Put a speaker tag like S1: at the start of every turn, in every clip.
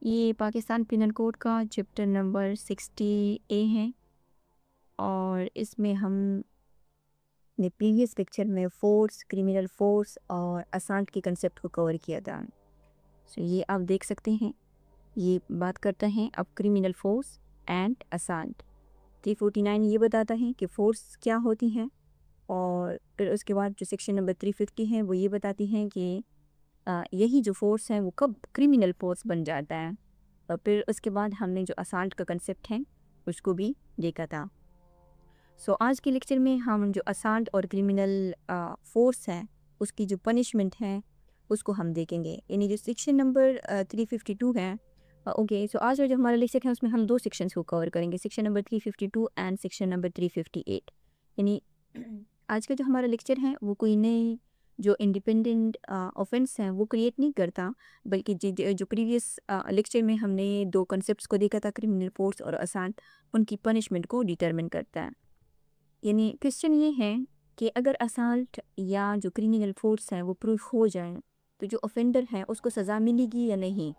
S1: ये Pakistan penal code का chapter number 60 ए है और इसमें हमने प्रीवियस लेक्चर में फोर्स, क्रिमिनल फोर्स और असाल्ट के कंसेप्ट को कवर किया था। सो ये आप देख सकते हैं, ये बात करता है अब क्रिमिनल फोर्स एंड असाल्ट। 349 ये बताता है कि फोर्स क्या होती हैं और फिर उसके बाद जो सेक्शन नंबर 350 है वो ये बताती हैं कि यही जो फोर्स है वो कब क्रिमिनल फोर्स बन जाता है। और फिर उसके बाद हमने जो असाल्ट का कंसेप्ट है उसको भी देखा था। सो आज के लेक्चर में हम जो असाल्ट और क्रिमिनल फोर्स है उसकी जो पनिशमेंट है उसको हम देखेंगे, यानी जो सेक्शन नंबर 352 है। ओके, सो आज का जो हमारा लेक्चर है उसमें हम दो सेक्शंस को कवर करेंगे, section number 352 and section number 358। यानी आज का जो हमारा लेक्चर है वो कोई नई जो इंडिपेंडेंट ऑफेंस है वो क्रिएट नहीं करता, बल्कि जो प्रीवियस लेक्चर में हमने दो कंसेप्ट्स को देखा था, क्रिमिनल फोर्स और असाल्ट, उनकी पनिशमेंट को डिटरमिन करता है। यानी क्वेश्चन ये है कि अगर असाल्ट या जो क्रिमिनल फोर्स है वो प्रूफ हो जाए तो जो ऑफेंडर है उसको सज़ा मिलेगी या नहीं,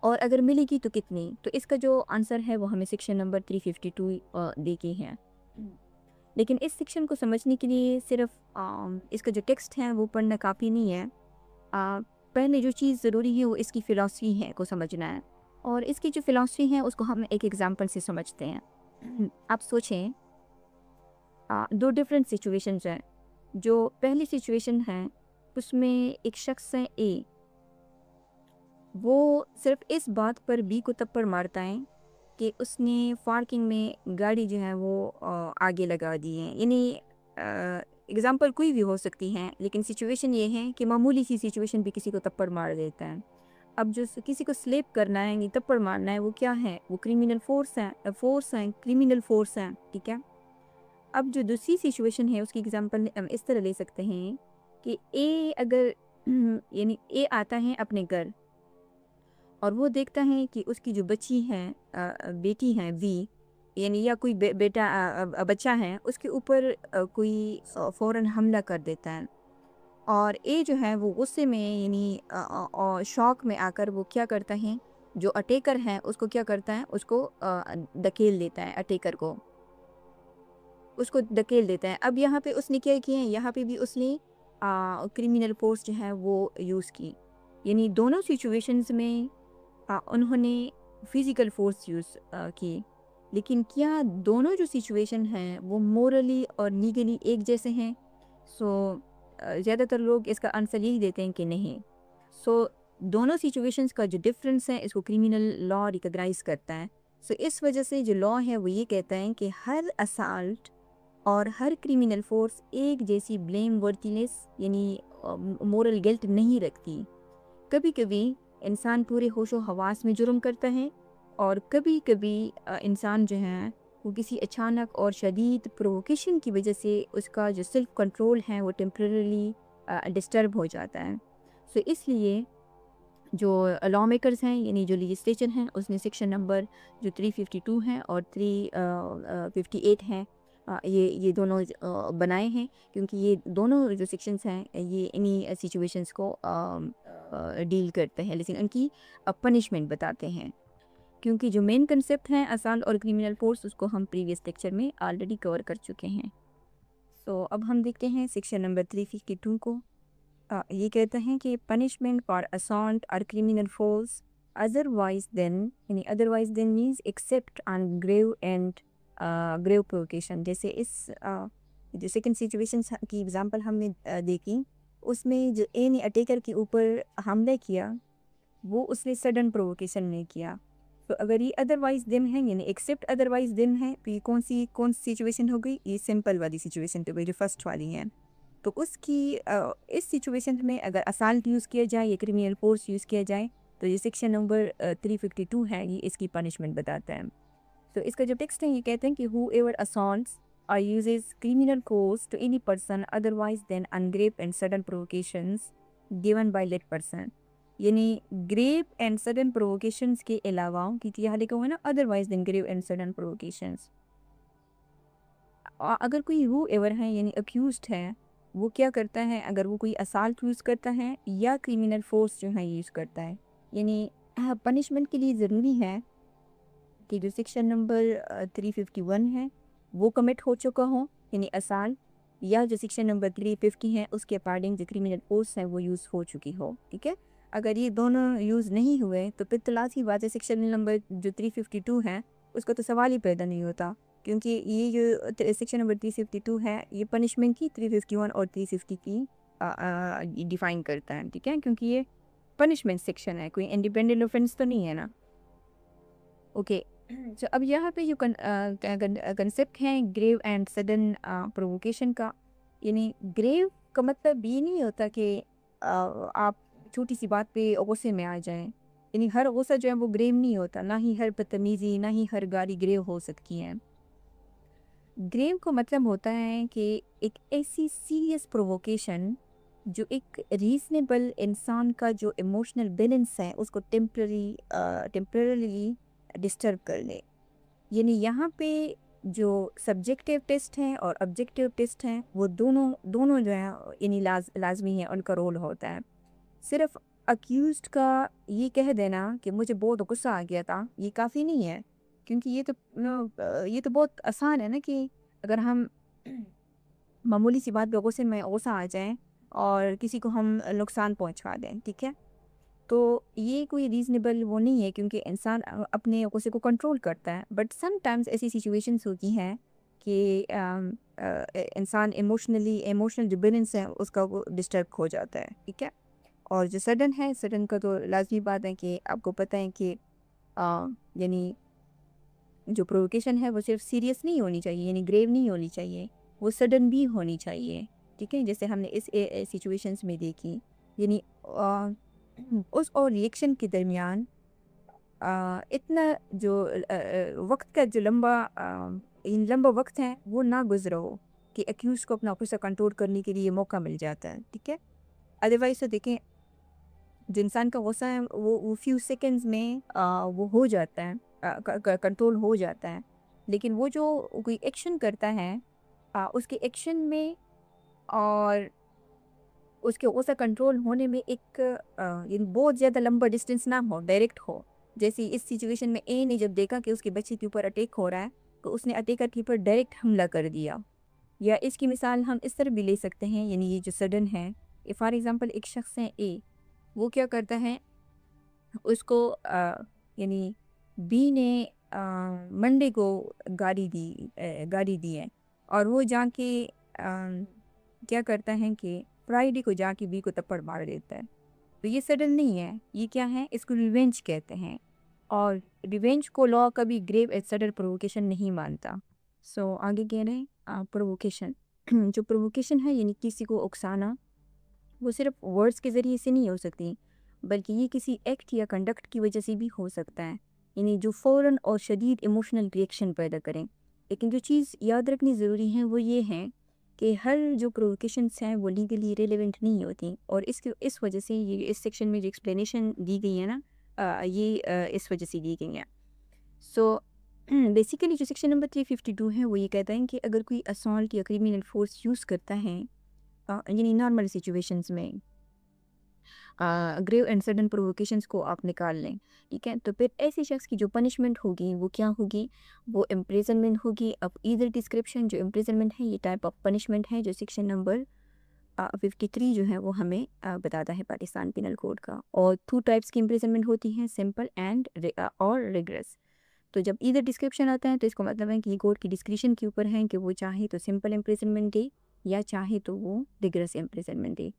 S1: और अगर मिलेगी तो कितनी। तो इसका जो आंसर है वो हमें सेक्शन नंबर 352 दे के है। लेकिन इस सेक्शन को समझने के लिए सिर्फ इसका जो टेक्स्ट है वो पढ़ना काफ़ी नहीं है। पहले जो चीज़ ज़रूरी है वो इसकी फ़िलॉसफी है को समझना है, और इसकी जो फ़िलॉसफी है उसको हम एक एग्जांपल से समझते हैं। आप सोचें, दो डिफरेंट सिचुएशंस हैं। जो पहली सिचुएशन है उसमें एक शख्स है ए, वो सिर्फ इस बात पर बी को थप्पड़ मारता है कि उसने पार्किंग में गाड़ी जो है वो आगे लगा दी है। यानी एग्जांपल कोई भी हो सकती है, लेकिन सिचुएशन ये है कि मामूली सी सिचुएशन भी किसी को थप्पड़ मार देता है। अब जो किसी को स्लेप करना है यानी थप्पड़ मारना है वो क्या है, वो क्रिमिनल फोर्स है, क्रिमिनल फोर्स है, ठीक है। अब जो दूसरी सिचुएशन है उसकी एग्जांपल हम इस तरह ले सकते हैं कि ए अगर यानी ए आता है अपने घर और वो देखता है कि उसकी जो बच्ची है, बेटी है वी, यानी या कोई बेटा बच्चा है उसके ऊपर कोई फ़ौरन हमला कर देता है। और ए जो है वो गुस्से में यानी शॉक में आकर वो क्या करता है, जो अटैकर है उसको क्या करता है, उसको धकेल देता है, अटैकर को उसको धकेल देता है। अब यहाँ पे उसने क्या किया है, यहाँ पे भी उसने क्रिमिनल फोर्स जो है वो यूज़ की। यानी दोनों सिचुएशंस में उन्होंने फिज़िकल फ़ोर्स यूज़ की। लेकिन क्या दोनों जो सिचुएशन हैं वो मोरली और लीगली एक जैसे हैं? सो ज़्यादातर लोग इसका आंसर यही देते हैं कि नहीं। सो दोनों सिचुएशंस का जो डिफरेंस है इसको क्रिमिनल लॉ रिकॉग्नाइज़ करता है। सो इस वजह से जो लॉ है वो ये कहता है कि हर असाल्ट और हर क्रिमिनल फोर्स एक जैसी ब्लेम वर्दीनेस यानी मोरल गिल्ट नहीं रखती। कभी कभी इंसान पूरे होशो हवास में जुर्म करता है, और कभी कभी इंसान जो है वो किसी अचानक और शदीद प्रोवोकेशन की वजह से उसका जो सेल्फ कंट्रोल है वो टेम्पररी डिस्टर्ब हो जाता है। सो इसलिए जो लॉ मेकर्स हैं यानी जो लेजिस्लेचर हैं उसने सेक्शन नंबर जो 352 है और 358 हैं, ये दोनों बनाए हैं, क्योंकि ये दोनों जो सेक्शंस हैं ये इन्हीं सिचुएशंस को डील करते हैं, लेकिन उनकी पनिशमेंट बताते हैं। क्योंकि जो मेन कंसेप्ट हैं असाल्ट और क्रिमिनल फोर्स उसको हम प्रीवियस लेक्चर में ऑलरेडी कवर कर चुके हैं। तो अब हम देखते हैं सेक्शन नंबर 352 को। ये कहते हैं कि पनिशमेंट फॉर असॉल्ट और क्रिमिनल फोर्स अदरवाइज देन, यानी otherwise than means except on grave and grave provocation. जैसे इस जो सेकंड सिचुएशन की एग्जांपल हमने देखी, उसमें जो ए ने अटैकर के ऊपर हमला किया वो उसने सडन प्रोवोकेशन में किया। तो अगर ये अदरवाइज देन है यानी एक्सेप्ट अदरवाइज देन है तो ये कौन सी सिचुएशन हो गई, ये सिंपल वाली सिचुएशन तो गई जो फर्स्ट वाली है। तो उसकी इस सिचुएशन में अगर असाल्ट यूज़ किया जाए या क्रिमिनल फोर्स यूज़ किया जाए तो ये सेक्शन नंबर 352 है, ये इसकी पनिशमेंट बताता है। तो इसका जो टेक्स्ट है ये कहते हैं कि whoever assaults or uses criminal force to any person otherwise than on grave and sudden provocations given by that person. यानी ग्रेव एंड सडन प्रोवोकेशंस के अलावा क्योंकि यहाँ लिखा हुआ है ना otherwise than grave and sudden provocations, अगर कोई हु एवर है यानी अक्यूज्ड है वो क्या करता है, अगर वो कोई असाल्ट यूज़ करता है या क्रिमिनल फोर्स जो है यूज़ करता है, यानी पनिशमेंट के लिए ज़रूरी है कि जो सेक्शन नंबर 351 है वो कमिट हो चुका हो, यानी असाल, या जो सेक्शन नंबर 350 है उसके अकॉर्डिंग जो क्रिमिनल फोर्स है वो यूज़ हो चुकी हो। ठीक है, अगर ये दोनों यूज़ नहीं हुए तो फिर तो लाज़मी बात है सेक्शन नंबर जो 352 है उसका तो सवाल ही पैदा नहीं होता, क्योंकि ये जो सेक्शन नंबर 352 है ये पनिशमेंट की 351 और 350 की डिफाइन करता है। ठीक है, क्योंकि ये पनिशमेंट सेक्शन है, कोई इंडिपेंडेंट ऑफेंस तो नहीं है ना। ओके, तो अब यहाँ पे जो कंसेप्ट है ग्रेव एंड सडन प्रोवोकेशन का, यानी ग्रेव का मतलब ये नहीं होता कि आप छोटी सी बात पे गुस्से में आ जाएं, यानी हर गुस्सा जो है वो ग्रेव नहीं होता, ना ही हर बदतमीजी ना ही हर गाली ग्रेव हो सकती है। ग्रेव का मतलब होता है कि एक ऐसी सीरियस प्रोवोकेशन जो एक रीजनेबल इंसान का जो इमोशनल बैलेंस है उसको टेम्परली डिस्टर्ब कर ले। यानी यहाँ पे जो सब्जेक्टिव टेस्ट हैं और ऑब्जेक्टिव टेस्ट हैं वो दोनों दोनों जो है यानी लाजमी है, उनका रोल होता है। सिर्फ अक्यूज्ड का ये कह देना कि मुझे बहुत गुस्सा आ गया था ये काफ़ी नहीं है, क्योंकि ये तो बहुत आसान है ना कि अगर हम मामूली सी बात पे गुस्से में गुस्सा आ जाएं और किसी को हम नुकसान पहुंचा दें। ठीक है, तो ये कोई रीज़नेबल वो नहीं है, क्योंकि इंसान अपने गुस्से को कंट्रोल करता है, बट समटाइम्स ऐसी सिचुएशंस होती हैं कि इंसान इमोशनल जो बैलेंस है उसका वो डिस्टर्ब हो जाता है। ठीक है, और जो सडन है, सडन का तो लाजमी बात है कि आपको पता है कि यानी जो प्रोवोकेशन है वो सिर्फ सीरियस नहीं होनी चाहिए, यानी ग्रेव नहीं होनी चाहिए, वो सडन भी होनी चाहिए। ठीक है, जैसे हमने इस सिचुएशंस में देखी, यानी उस और रिएक्शन के दरमियान इतना जो वक्त का जो लंबा वक्त है वो ना गुजरा हो कि एक्यूज को अपना गुस्सा कंट्रोल करने के लिए मौका मिल जाता है। ठीक है, अदरवाइज तो देखें जो इंसान का गुस्सा है वो फ्यू सेकंड्स में वो हो जाता है, कंट्रोल हो जाता है, लेकिन वो जो कोई एक्शन करता है उसके एक्शन में और उसके गुस्सा कंट्रोल होने में एक ये बहुत ज़्यादा लंबा डिस्टेंस ना हो, डायरेक्ट हो। जैसे इस सिचुएशन में ए ने जब देखा कि उसके बच्चे के ऊपर अटैक हो रहा है तो उसने अटैकर के ऊपर डायरेक्ट हमला कर दिया। या इसकी मिसाल हम इस तरह भी ले सकते हैं, यानी ये जो सडन है, फॉर एग्जांपल एक शख्स है ए, वो क्या करता है, उसको यानी बी ने मंडे को गाड़ी दी है, और वो जाके क्या करता है कि फ्राइडे को जाके बी को थप्पड़ मार देता है। तो ये सडन नहीं है, ये क्या है, इसको रिवेंज कहते हैं, और रिवेंज को लॉ कभी ग्रेव एज सडन प्रोवोकेशन नहीं मानता। सो आगे कह रहे हैं प्रोवोकेशन जो प्रोवोकेशन है यानी किसी को उकसाना, वो सिर्फ वर्ड्स के ज़रिए से नहीं हो सकती, बल्कि ये किसी एक्ट या कंडक्ट की वजह से भी हो सकता है, यानी जो फ़ौरन और शदीद इमोशनल रिएक्शन पैदा करें। लेकिन जो चीज़ याद रखनी ज़रूरी है वो ये है कि हर जो प्रोवोकेशंस हैं वो लीगली रिलेवेंट नहीं होती, और इस वजह से ये इस सेक्शन में जो एक्सप्लेनेशन दी गई है ना, इस वजह से दी गई है। सो बेसिकली जो सेक्शन नंबर 352 है वो ये कहता है कि अगर कोई असॉल्ट या क्रिमिनल फोर्स यूज़ करता है यानी नॉर्मल सिचुएशंस में ग्रेव एंड सडन प्रोवोकेशंस को आप निकाल लें। ठीक है, तो फिर ऐसे शख्स की जो पनिशमेंट होगी वो क्या होगी, वो इम्प्रिजनमेंट होगी। अब ईदर डिस्क्रिप्शन जो इम्प्रिजनमेंट है ये टाइप ऑफ पनिशमेंट है जो सेक्शन नंबर 53 जो है वो हमें बताता है पाकिस्तान पिनल कोड का। और 2 टाइप्स की इम्प्रिजनमेंट होती हैं, सिंपल एंड और रिग्रेस। तो जब ईदर डिस्क्रिप्शन आता है तो इसका मतलब है कि ये कोर्ट की डिस्क्रिप्शन के ऊपर है कि वो चाहे तो सिंपल इम्प्रिजनमेंट दे या चाहे तो वो रिग्रेस इम्प्रिजनमेंट दे,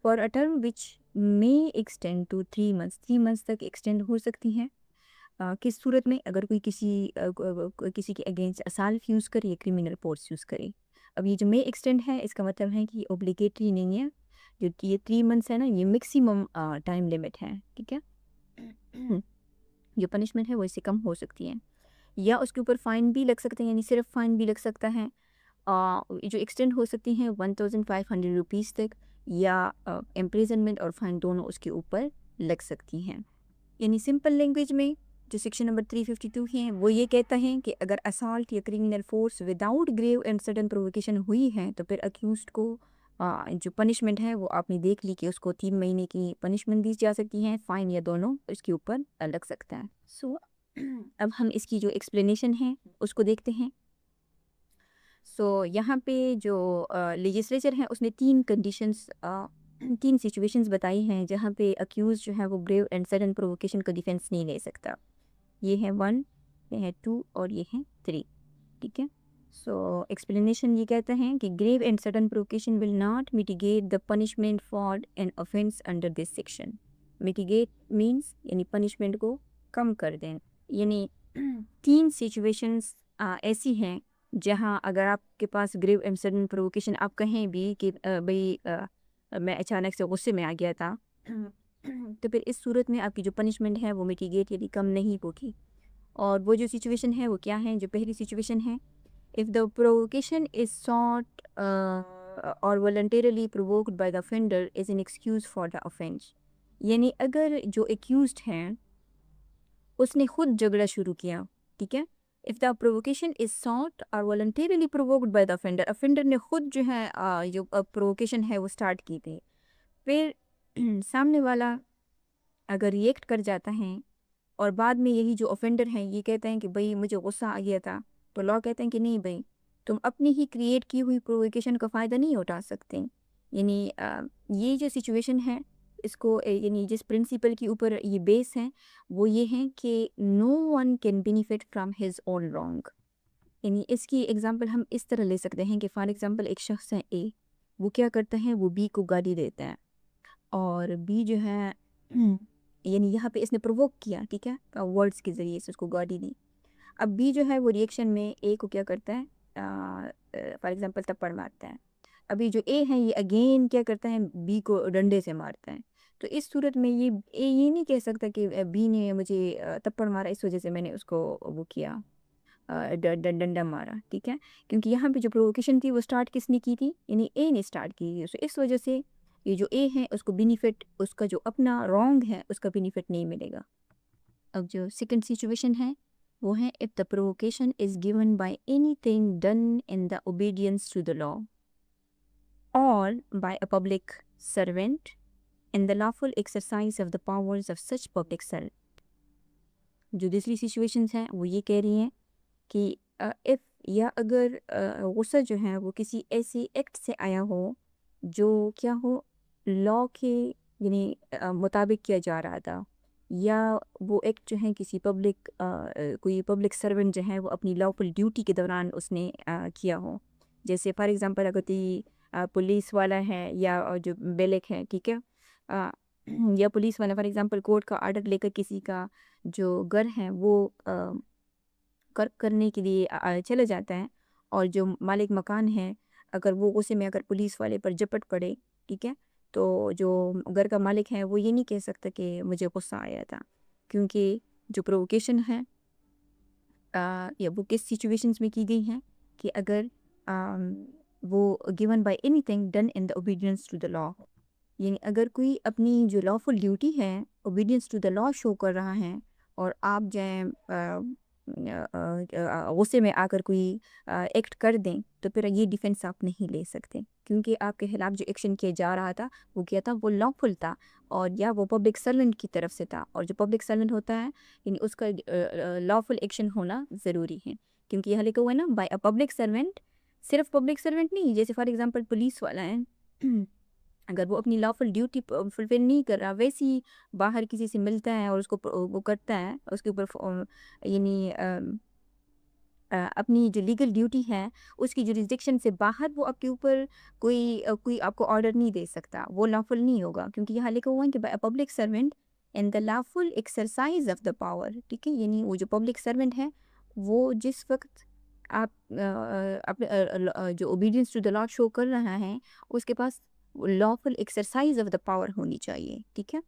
S1: for a term which may extend to 3 months. 3 months तक एक्सटेंड हो सकती हैं। किस सूरत में, अगर कोई किसी के अगेंस्ट असाल्ट यूज़ करे या क्रिमिनल फोर्स यूज़ करे। अब ये जो मे एक्सटेंड है इसका मतलब है कि ओब्लिगेटरी नहीं है, जो कि ये 3 मंथ्स है ना ये मैक्सिमम टाइम लिमिट है। ठीक है जो पनिशमेंट है वो इससे कम हो सकती है, या उसके ऊपर फ़ाइन भी लग सकते हैं, यानी सिर्फ फ़ाइन भी लग सकता है, जो एक्सटेंड हो सकती हैं 1500 रुपीज़ तक, या इम्प्रिजनमेंट और फाइन दोनों उसके ऊपर लग सकती हैं। यानी सिंपल लैंग्वेज में जो सेक्शन नंबर 352 है वो ये कहता है कि अगर असॉल्ट या criminal force without grave and sudden provocation हुई है तो फिर अक्यूज्ड को जो पनिशमेंट है वो आपने देख ली कि उसको 3 महीने की पनिशमेंट दी जा सकती है, फ़ाइन या दोनों इसके ऊपर लग सकता है। सो अब हम इसकी जो एक्सप्लेनेशन है उसको देखते हैं। सो यहाँ पे जो लेजिस्लेचर है उसने 3 कंडीशंस 3 सिचुएशंस बताई हैं जहाँ पे अक्यूज़ जो है वो ग्रेव एंड सडन प्रोवोकेशन का डिफेंस नहीं ले सकता। ये है 1, ये है 2 और ये है 3, ठीक है। सो एक्सप्लेनेशन ये कहते हैं कि grave and sudden provocation will not mitigate the punishment for an offence under this section. Mitigate means यानी पनिशमेंट को कम कर दें, यानी 3 सिचुएशंस ऐसी हैं जहाँ अगर आपके पास ग्रेव एंड सडन प्रोवोकेशन आप कहें भी कि भाई मैं अचानक से गुस्से में आ गया था तो फिर इस सूरत में आपकी जो पनिशमेंट है वो मिटिगेट यानी कम नहीं होगी। और वो जो सिचुएशन है वो क्या है, जो पहली सिचुएशन है, if the provocation is sought or voluntarily provoked by the offender is an excuse for the offence. यानी अगर जो एक्यूज्ड हैं उसने खुद झगड़ा शुरू किया, ठीक है। If the provocation is sought or voluntarily provoked by the offender, offender ने खुद जो है जो प्रोवोकेशन है वो स्टार्ट की थी, फिर सामने वाला अगर रिएक्ट कर जाता है और बाद में यही जो ऑफेंडर हैं ये कहते हैं कि भाई मुझे गुस्सा आ गया था, तो लॉ कहते हैं कि नहीं भाई, तुम अपनी ही क्रिएट की हुई प्रोवोकेशन का फ़ायदा नहीं उठा सकते। यानी ये जो सिचुएशन है इसको यानी जिस प्रिंसिपल के ऊपर ये बेस है वो ये है कि no one can benefit from his own wrong. यानी इसकी एग्जांपल हम इस तरह ले सकते हैं कि फॉर एग्जांपल एक शख्स है ए, वो क्या करता है, वो बी को गाली देता है और बी जो है यानी यहाँ पे इसने प्रोवोक किया, ठीक है, वर्ड्स के ज़रिए से उसको गाली दी। अब बी जो है वो रिएक्शन में ए को क्या करता है, फॉर एग्जांपल थप्पड़ मारता है। अभी जो ए है ये अगेन क्या करता है, बी को डंडे से मारता है। तो इस सूरत में ये ए ये नहीं कह सकता कि बी ने मुझे थप्पड़ मारा इस वजह से मैंने उसको वो किया, डंडा मारा, ठीक है। क्योंकि यहाँ पे जो प्रोवोकेशन थी वो स्टार्ट किसने की थी, यानी ए ने स्टार्ट की थी। तो इस वजह से ये जो ए है उसको बेनिफिट, उसका जो अपना रॉन्ग है उसका बेनिफिट नहीं मिलेगा। अब जो सेकंड सिचुएशन है वो है if the provocation is given by anything done in the obedience to the law or by a public servant in the lawful exercise of the powers of such public servant. जो दूसरी situations हैं वो ये कह रही हैं कि if या अगर गुस्सा जो है वो किसी ऐसी एक्ट से आया हो जो क्या हो, लॉ के यानी मुताबिक किया जा रहा था, या वो एक्ट जो है किसी पब्लिक कोई पब्लिक सर्वेंट जो है वो अपनी लॉफुल ड्यूटी के दौरान उसने किया हो। जैसे फॉर एग्जांपल अगर कोई पुलिस वाला है या जो बेलेक है, ठीक है, अ, या पुलिस वाला फॉर एग्जांपल कोर्ट का ऑर्डर लेकर किसी का जो घर है वो करने के लिए चले जाता है और जो मालिक मकान है अगर वो गुस्से में अगर पुलिस वाले पर झपट पड़े, ठीक है, तो जो घर का मालिक है वो ये नहीं कह सकता कि मुझे गुस्सा आया था, क्योंकि जो प्रोवोकेशन है या वो किस सिचुएशंस में की गई हैं कि अगर वो given by anything done in the obedience to the law, यानी अगर कोई अपनी जो लॉफुल ड्यूटी है obedience to the law show कर रहा है और आप जो है गुस्से में आकर कोई एक्ट कर दें तो फिर ये डिफेंस आप नहीं ले सकते, क्योंकि आपके खिलाफ जो एक्शन किया जा रहा था वो क्या था, वो लॉफुल था और या वो पब्लिक सर्वेंट की तरफ से था, और जो पब्लिक सर्वेंट होता है यानी उसका लॉफुल एक्शन होना ज़रूरी है, क्योंकि यहाँ लिखा हुआ है ना बाय अ पब्लिक सर्वेंट। सिर्फ पब्लिक सर्वेंट नहीं, जैसे फॉर एग्जांपल पुलिस वाला है अगर वो अपनी लॉफुल ड्यूटी फुलफिल नहीं कर रहा, वैसे ही बाहर किसी से मिलता है और उसको वो करता है उसके ऊपर यानी अपनी जो लीगल ड्यूटी है उसकी जुरिस्डिक्शन से बाहर वो आपके ऊपर कोई आपको ऑर्डर नहीं दे सकता, वो लॉफुल नहीं होगा, क्योंकि यहाँ लिखा हुआ है कि by public servant in the lawful exercise of the power, ठीक है। यानी वो जो पब्लिक सर्वेंट है वो जिस वक्त आप अपने जो obedience to the law show कर रहा है उसके पास lawful exercise of the power होनी चाहिए, ठीक है।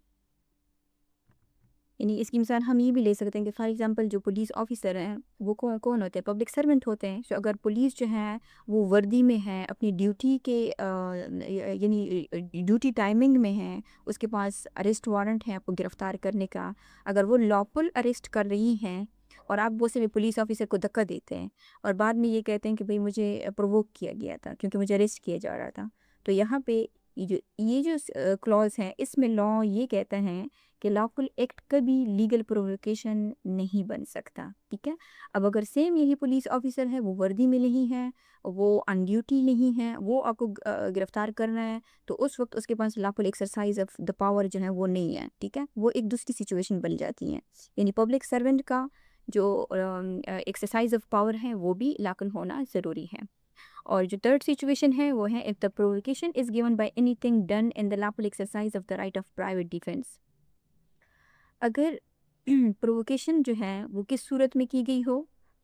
S1: यानी इसकी मिसाल हम ये भी ले सकते हैं कि फॉर एग्जांपल जो पुलिस ऑफिसर हैं वो कौन कौन होते हैं, पब्लिक सर्वेंट होते हैं। तो अगर पुलिस जो है वो वर्दी में है, अपनी ड्यूटी के यानी ड्यूटी टाइमिंग में है, उसके पास अरेस्ट वारंट है आपको गिरफ्तार करने का, अगर वो लॉफुल अरेस्ट कर रही हैं और आप वो से पुलिस ऑफिसर को धक्का देते हैं और बाद में ये कहते हैं कि भाई मुझे प्रोवोक किया गया था क्योंकि मुझे अरेस्ट किया जा रहा था, तो यहाँ पे ये जो क्लॉज है इसमें लॉ ये कहता है कि लॉफुल एक्ट कभी लीगल प्रोवोकेशन नहीं बन सकता, ठीक है। अब अगर सेम यही पुलिस ऑफिसर है, वो वर्दी में नहीं है, वो ऑन ड्यूटी नहीं है, वो आपको गिरफ्तार कर रहा है, तो उस वक्त उसके पास lawful exercise of the power जो है वो नहीं है, ठीक है। वो एक दूसरी सिचुएशन बन जाती है। यानी पब्लिक सर्वेंट का जो एक्सरसाइज ऑफ पावर है वो भी लाकन होना ज़रूरी है। और जो थर्ड सिचुएशन है वो है if the provocation is given by anything done in the lawful exercise of the right of private defence. अगर प्रोवोकेशन जो है वो किस सूरत में की गई हो,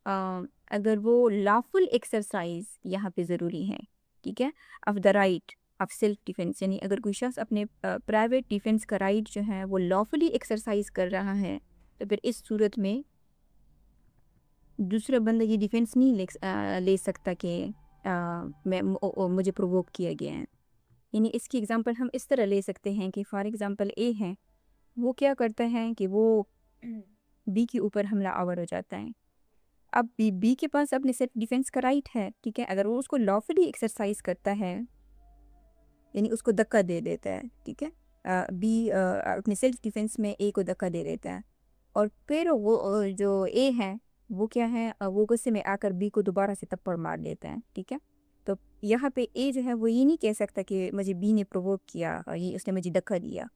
S1: अ, अगर वो लॉफुल एक्सरसाइज यहाँ पे ज़रूरी है, ठीक है, of the right of self defence, यानी अगर कोई शख्स अपने प्राइवेट डिफेंस का राइट जो है वो लॉफुली एक्सरसाइज कर रहा है, तो फिर इस सूरत में दूसरा बंदा ये डिफेंस नहीं ले सकता कि मुझे प्रोवोक किया गया है। यानी इसकी एग्जांपल हम इस तरह ले सकते हैं कि फॉर एग्जांपल ए है, वो क्या करता है कि वो बी के ऊपर हमला आवर हो जाता है। अब बी के पास अपने सेल्फ डिफेंस का राइट है, ठीक है। अगर वो उसको लॉफुली एक्सरसाइज करता है, यानी उसको धक्का दे देता है, ठीक है, बी अपने सेल्फ डिफेंस में ए को धक्का दे देता है, और फिर वो जो ए है वो क्या है, वो गुस्से में आकर बी को दोबारा से थप्पड़ मार देता है, ठीक है। तो यहाँ पे ए जो है वो ये नहीं कह सकता कि मुझे बी ने प्रोवोक किया, ये उसने मुझे धक्का दिया,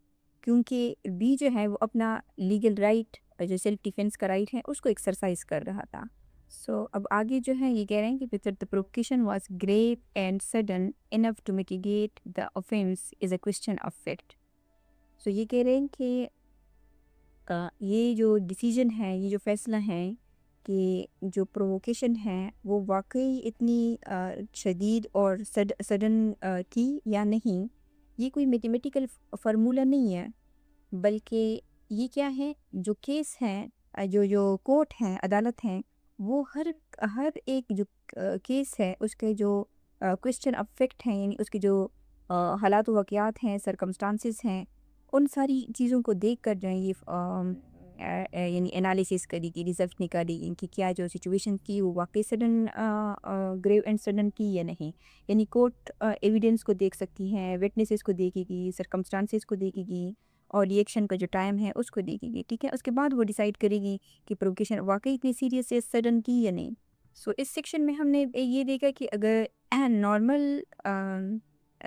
S1: क्योंकि बी जो है वो अपना लीगल राइट, जो सेल्फ डिफेंस का राइट है, उसको एक्सरसाइज कर रहा था। सो अब आगे जो है ये कह रहे हैं कि whether the provocation was grave and sudden enough to mitigate the offense is a question of fact। सो ये कह रहे हैं कि ये जो डिसीजन है, ये जो फैसला है कि जो प्रोवोकेशन है वो वाकई इतनी शदीद और सडन थी या नहीं, ये कोई मैथमेटिकल फार्मूला नहीं है, बल्कि ये क्या है, जो केस है, जो जो कोर्ट है, अदालत है, वो हर हर एक जो केस है उसके जो क्वेश्चन ऑफ फैक्ट हैं, यानी उसके जो हालात वाक़यात हैं, सरकमस्टांसिस हैं, उन सारी चीज़ों को देख कर जो है ये यानी एनालिसिस करेगी, रिजल्ट निकालेगी कि क्या जो सिचुएशन थी वो वाकई सडन ग्रेव एंड सडन थी या नहीं। यानी कोर्ट एविडेंस को देख सकती है, विटनेसेस को देखेगी, सरकमस्टांसिस को देखेगी, और रिएक्शन का जो टाइम है उसको देखेगी, ठीक है। उसके बाद वो डिसाइड करेगी कि प्रोवोकेशन वाकई इतनी सीरियस है, सडन की या नहीं। सो इस सेक्शन में हमने ये देखा कि अगर नॉर्मल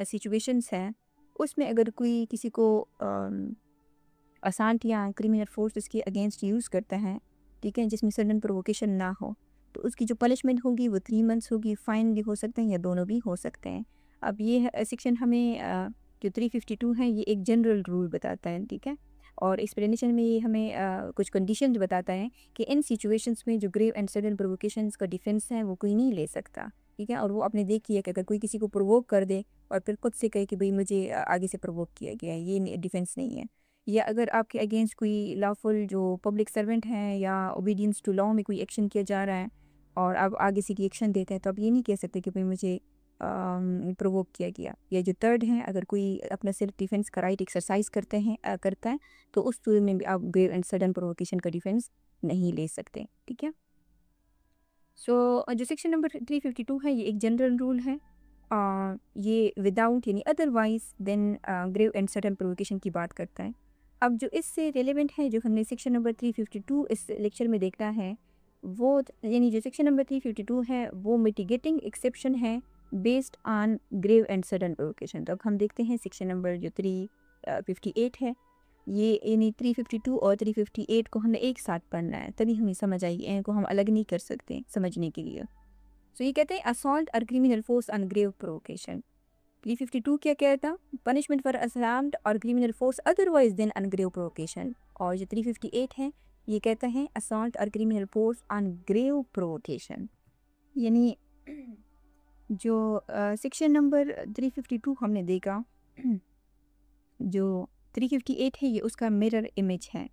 S1: सिचुएशंस हैं, उसमें अगर कोई किसी को असांट या क्रिमिनल फोर्स उसके अगेंस्ट यूज़ करता है, ठीक है, जिसमें सडन प्रोवोकेशन ना हो, तो उसकी जो पनिशमेंट होगी वो 3 मंथ्स होगी, फ़ाइन भी हो सकते हैं या दोनों भी हो सकते हैं। अब ये सेक्शन हमें जो 352 है ये एक जनरल रूल बताता है, ठीक है, और एक्सप्लेनेशन में ये हमें कुछ कंडीशंस बताता है कि इन सिचुएशंस में जो ग्रेव एंड सडन प्रोवोकेशंस का डिफेंस है वो कोई नहीं ले सकता, ठीक है। और वो आपने देखी है कि अगर कोई किसी को प्रोवोक कर दे और फिर खुद से कहे कि भाई मुझे आगे से प्रोवोक किया गया है, ये डिफेंस नहीं है। या अगर आपके अगेंस्ट कोई लॉफुल जो पब्लिक सर्वेंट हैं या ओबीडियंस टू लॉ में कोई एक्शन किया जा रहा है और आप आगे से रिएक्शन देते हैं, तो आप ये नहीं कह सकते कि भाई मुझे प्रोवोक किया गया। या जो थर्ड है, अगर कोई अपना सेल्फ डिफेंस का राइट एक्सरसाइज करता है, तो उस सूरत में भी आप ग्रेव एंड सडन प्रोवोकेशन का डिफेंस नहीं ले सकते, ठीक है। सो जो सेक्शन नंबर 352 है ये एक जनरल रूल है, ये विदाउट यानी otherwise than grave and sudden provocation की बात करता है। अब जो इससे रिलेवेंट है, जो हमने सेक्शन नंबर 352 इस लेक्चर में देखना है, वो यानी जो सेक्शन नंबर 352 है वो मिटिगेटिंग एक्सेप्शन है based on grave and sudden provocation. तो अब हम देखते हैं सेक्शन नंबर जो 358 है, ये यानी 352 और 358 को हमने एक साथ पढ़ना है, तभी हमें समझ आएगी, इनको हम अलग नहीं कर सकते समझने के लिए। सो ये कहते हैं असॉल्ट और criminal force on grave provocation. 352 क्या कहता, पनिशमेंट फॉर असॉल्ट और criminal force otherwise than on grave provocation. और जो 358 है ये कहता है असॉल्ट और criminal force on grave provocation. यानी जो सेक्शन नंबर 352 हमने देखा, जो 358 है ये उसका मिरर इमेज है।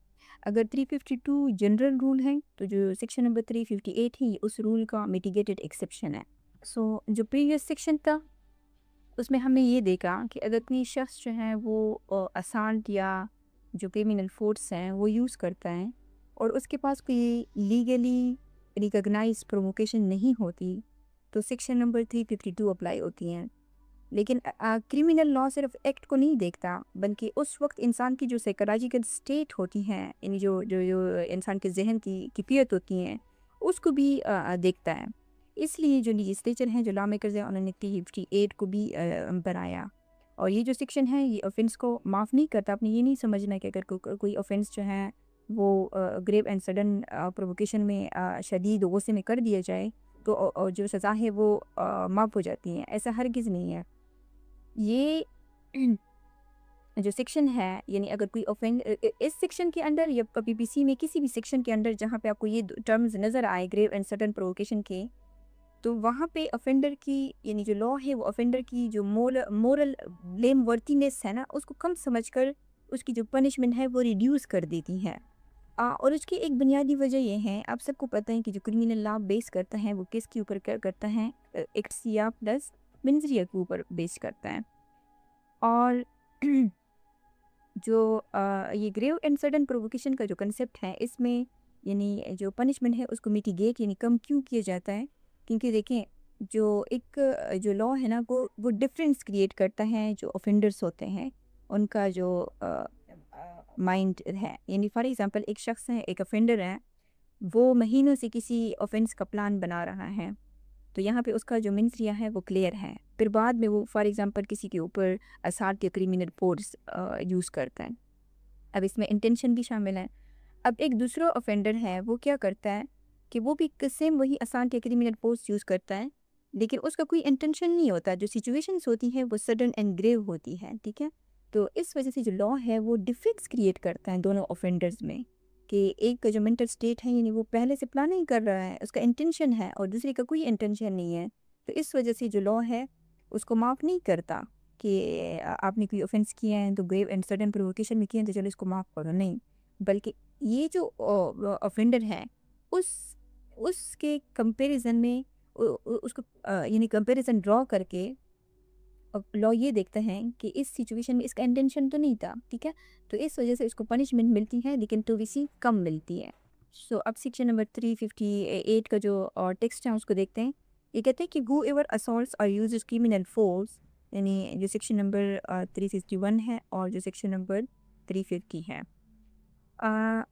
S1: अगर 352 जनरल रूल है, तो जो सेक्शन नंबर 358 है ये उस रूल का मिटिगेटेड एक्सेप्शन है। सो जो प्रीवियस सेक्शन था उसमें हमने ये देखा कि अगर कोई शख्स जो है वो असाल्ट या जो क्रिमिनल फोर्स हैं वो यूज़ करता है और उसके पास कोई लीगली रिकॉग्नाइज प्रोवोकेशन नहीं होती, तो सेक्शन नंबर 352 अप्लाई होती हैं। लेकिन क्रिमिनल लॉ सिर्फ एक्ट को नहीं देखता, बल्कि उस वक्त इंसान की जो साइकोलॉजिकल स्टेट होती हैं, यानी जो जो जो इंसान के जहन की कैफियत होती हैं, उसको भी देखता है। इसलिए जो लेजिस्लेचर हैं, जो लॉ मेकर्स हैं, उन्होंने 358 को भी बनाया। और ये जो सेक्शन है, ये ऑफेंस को माफ़ नहीं करता। आपने ये नहीं समझना कि अगर कोई ऑफेंस जो है वो ग्रेव एंड सडन प्रोवोकेशन में शदीद गुस्से में कर दिया जाए, तो जो सज़ा है वो माफ़ हो जाती है। ऐसा हरगिज़ नहीं है। ये जो सेक्शन है, यानी अगर कोई इस सेक्शन के अंडर या पीपीसी में किसी भी सेक्शन के अंडर जहाँ पे आपको ये टर्म्स नज़र आए, ग्रेव एंड सडन प्रोवोकेशन के, तो वहाँ पे ऑफेंडर की, यानी जो लॉ है वो ऑफेंडर की जो मोरल ब्लेम वर्थीनेस है ना, उसको कम समझकर उसकी जो पनिशमेंट है वो रिड्यूस कर देती है। और उसकी एक बुनियादी वजह ये है, आप सबको पता है कि जो क्रिमिनल लॉ बेस करता है वो किसके ऊपर करता है, एक्सिया प्लस मिन्जरिया के ऊपर बेस करता है। और जो ये ग्रेव एंड सडन प्रोवोकेशन का जो कंसेप्ट है, इसमें यानी जो पनिशमेंट है उसको मिटिगेट यानी कम क्यों किया जाता है, क्योंकि देखें जो एक जो लॉ है ना वो डिफरेंस क्रिएट करता है जो ऑफेंडर्स होते हैं उनका जो माइंड है। यानी फॉर एग्जांपल एक शख्स है, एक ऑफेंडर है, वो महीनों से किसी ऑफेंस का प्लान बना रहा है, तो यहाँ पे उसका जो मेंस है वो क्लियर है। फिर बाद में वो फॉर एग्जांपल किसी के ऊपर असाल्ट या क्रिमिनल फोर्स यूज़ करता है। अब इसमें इंटेंशन भी शामिल है। अब एक दूसरा ऑफेंडर है, वो क्या करता है कि वो भी सेम वही असाल्ट या क्रिमिनल फोर्स यूज़ करता है, लेकिन उसका कोई इंटेंशन नहीं होता। जो सिचुएशंस होती हैं वो सडन एंड ग्रेव होती है, ठीक है। तो इस वजह से जो लॉ है वो डिफरेंस क्रिएट करता है दोनों ऑफेंडर्स में, कि एक का जो मेंटल स्टेट है, यानी वो पहले से प्लानिंग कर रहा है, उसका इंटेंशन है, और दूसरे का कोई इंटेंशन नहीं है। तो इस वजह से जो लॉ है उसको माफ़ नहीं करता कि आपने कोई ऑफेंस किया है तो ग्रेव एंड सडन प्रोवोकेशन में किया है तो चलो इसको माफ़ करो, नहीं। बल्कि ये जो ऑफेंडर है उस उसके कंपैरिजन में उसको यानी कंपैरिजन ड्रॉ करके लॉ ये देखते हैं कि इस सिचुएशन में इसका इंटेंशन तो नहीं था, ठीक है। तो इस वजह से इसको पनिशमेंट मिलती है, लेकिन तो सी कम मिलती है। सो अब सेक्शन नंबर 358 का जो टेक्स्ट है उसको देखते हैं। ये कहते हैं कि whoever assaults or uses criminal force, यानी जो सेक्शन नंबर 361 है और जो सेक्शन नंबर 350 है।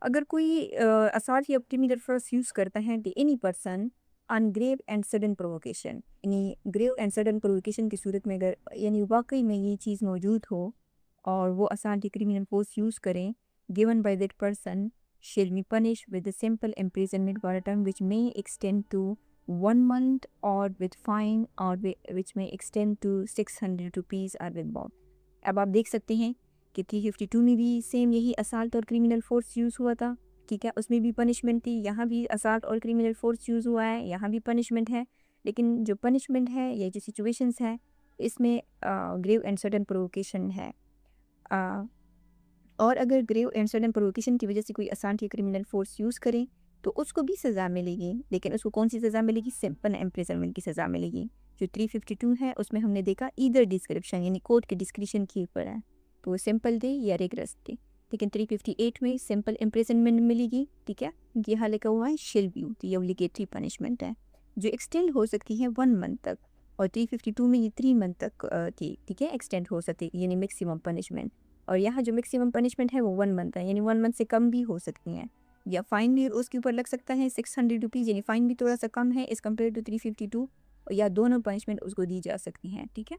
S1: अगर कोई असॉल्ट या क्रिमिनल फोर्स यूज़ करता है कि any person on grave and sudden provocation, यानी ग्रेव एंड सडन प्रोवोकेशन की सूरत में अगर यानी वाकई में ये चीज़ मौजूद हो और वो असॉल्ट या क्रिमिनल फोर्स यूज़ करें, given by that person shall be punish with the simple imprisonment for a term which may extend to 1 month or with fine or which may extend to 600 rupees or with bond। अब आप देख सकते हैं कि 352 में भी same यही assault और क्रिमिनल फोर्स यूज़ हुआ था, ठीक है। उसमें भी पनिशमेंट थी, यहाँ भी असाल्ट और क्रिमिनल फोर्स यूज़ हुआ है, यहाँ भी पनिशमेंट है। लेकिन जो पनिशमेंट है या जो सिचुएशंस है, इसमें ग्रेव एंड सडन प्रोवोकेशन है। अ, और अगर ग्रेव एंड सडन प्रोवोकेशन की वजह से कोई असाल्ट या क्रिमिनल फोर्स यूज़ करे तो उसको भी सज़ा मिलेगी, लेकिन उसको कौन सी सज़ा मिलेगी? सिंपल इम्प्रिजनमेंट की सज़ा मिलेगी। जो 352 है उसमें हमने देखा ईदर डिस्क्रिप्शन, यानी कोर्ट के डिस्क्रिप्शन के ऊपर है, तो वो सिंपल दे या रिग्रेस दे। लेकिन 358 में सिंपल इम्प्रिजनमेंट मिलेगी, ठीक है। ये हाल लिखा हुआ है शिल बी, तो ये ऑब्लिगेटरी पनिशमेंट है जो एक्सटेंड हो सकती है 1 मंथ तक, और 352 में ये 3 मंथ तक थी, ठीक है, एक्सटेंड हो सकती है, यानी मैक्सिमम पनिशमेंट। और यहाँ जो मैक्सिमम पनिशमेंट है वो 1 मंथ है, यानी 1 मंथ से कम भी हो सकती हैं, या फाइन भी उसके ऊपर लग सकता है 600 रुपीज़, यानी फ़ाइन भी थोड़ा सा कम है एज़ कम्पेयर टू 352, या दोनों पनिशमेंट उसको दी जा सकती हैं, ठीक है।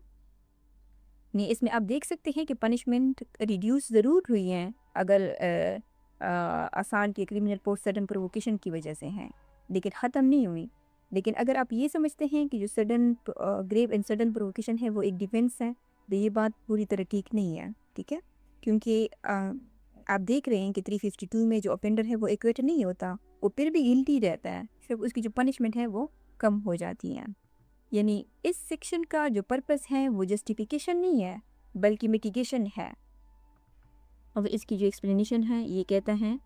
S1: नहीं, इसमें आप देख सकते हैं कि पनिशमेंट रिड्यूस ज़रूर हुई हैं अगर आसान के क्रिमिनल पोस्ट सडन प्रोवोकेशन की वजह से हैं, लेकिन ख़त्म नहीं हुई। लेकिन अगर आप ये समझते हैं कि जो sudden grave and sudden provocation है वो एक डिफेंस है, तो ये बात पूरी तरह ठीक नहीं है, ठीक है। क्योंकि आप देख रहे हैं कि 352 में जो ऑफेंडर है वो एक्विट नहीं होता, वो फिर भी गिल्टी रहता है, सिर्फ उसकी जो पनिशमेंट है वो कम हो जाती है। यानी इस सेक्शन का जो पर्पस है वो जस्टिफिकेशन नहीं है, बल्कि मिटिगेशन है। अब इसकी जो एक्सप्लेनेशन है ये कहता है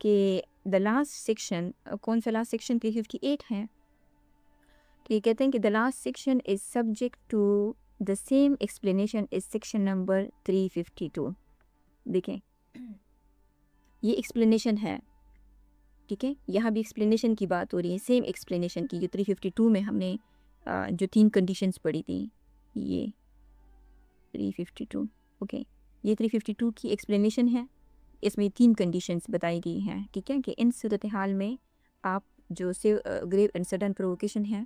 S1: कि द लास्ट सेक्शन, कौन सा लास्ट सेक्शन? 358 है। तो ये कहते हैं कि the last section is subject to the same explanation is section number 352। देखें, ये एक्सप्लेनेशन है, ठीक है। यहाँ भी एक्सप्लेनेशन की बात हो रही है, सेम एक्सप्लेनेशन की जो 352 में हमने जो 3 कंडीशंस पढ़ी थी, ये 352 ओके, ये 352 की एक्सप्लेनेशन है। इसमें 3 कंडीशंस बताई गई हैं, ठीक है, कि इन सूरत हाल में आप जो से ग्रेव एंड सडन प्रोवोकेशन है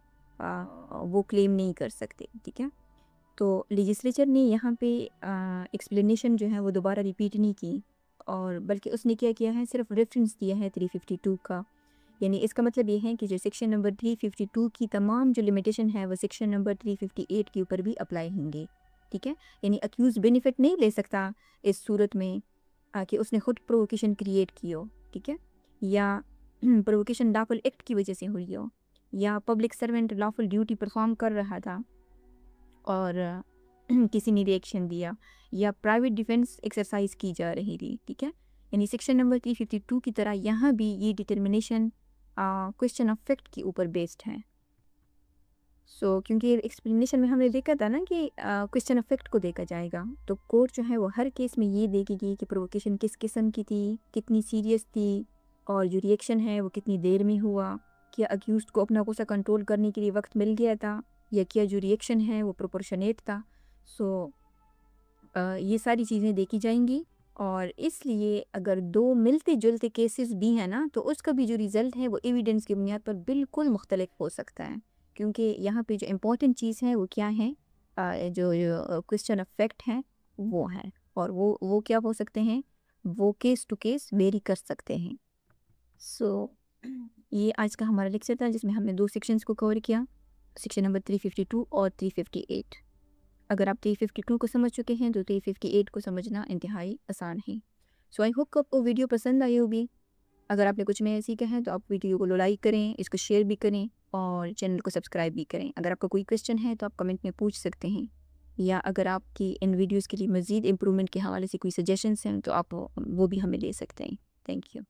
S1: वो क्लेम नहीं कर सकते, ठीक है। तो लेजिस्लेचर ने यहाँ पे एक्सप्लेनेशन जो है वो दोबारा रिपीट नहीं की, और बल्कि उसने क्या किया है, सिर्फ रेफरेंस दिया है 352 का। यानी इसका मतलब ये है कि जो सेक्शन नंबर 352 की तमाम जो लिमिटेशन है वो सेक्शन नंबर 358 के ऊपर भी अप्लाई होंगे, ठीक है। यानी अक्यूज़ बेनिफिट नहीं ले सकता इस सूरत में कि उसने खुद प्रोवोकेशन क्रिएट की हो, ठीक है, या प्रोवोकेशन लॉफुल एक्ट की वजह से हुई हो, या public servant lawful duty perform कर रहा था और किसी ने रिएक्शन दिया, या प्राइवेट डिफेंस एक्सरसाइज की जा रही थी, ठीक है। यानी सेक्शन नंबर 352 की तरह यहाँ भी ये डिटर्मिनेशन क्वेश्चन ऑफ फैक्ट के ऊपर बेस्ड है। सो क्योंकि एक्सप्लेनेशन में हमने देखा था ना कि क्वेश्चन ऑफ फैक्ट को देखा जाएगा, तो कोर्ट जो है वो हर केस में ये देखेगी कि प्रोवोकेशन किस किस्म की थी, कितनी सीरियस थी, और जो रिएक्शन है वो कितनी देर में हुआ, क्या अक्यूज़्ड को अपना गुस्सा कंट्रोल करने के लिए वक्त मिल गया था, या क्या जो रिएक्शन है वो प्रोपोर्शनेट था। सो ये सारी चीज़ें देखी जाएंगी, और इसलिए अगर दो मिलते जुलते केसेस भी हैं ना, तो उसका भी जो रिज़ल्ट है वो एविडेंस की बुनियाद पर बिल्कुल मुख्तलिफ हो सकता है। क्योंकि यहाँ पे जो इम्पोर्टेंट चीज़ है वो क्या है, जो क्वेश्चन ऑफ फैक्ट है वो है, और वो क्या हो सकते हैं, वो केस टू केस वेरी कर सकते हैं। सो ये आज का हमारा लेक्चर था जिसमें हमने 2 सेक्शंस को कवर किया, सेक्शन नंबर 352 और 358। अगर आप 352 को समझ चुके हैं तो 358 को समझना इंतहाई आसान है। सो आई होप कि आपको वीडियो पसंद आई होगी। अगर आपने कुछ में सीखा है तो आप वीडियो को लाइक करें, इसको शेयर भी करें, और चैनल को सब्सक्राइब भी करें। अगर आपका कोई क्वेश्चन है तो आप कमेंट में पूछ सकते हैं, या अगर आपकी इन वीडियोज़ के लिए मज़ीद इम्प्रूवमेंट के हवाले से कोई सजेशंस हैं तो आप वो भी हमें दे सकते हैं। Thank you.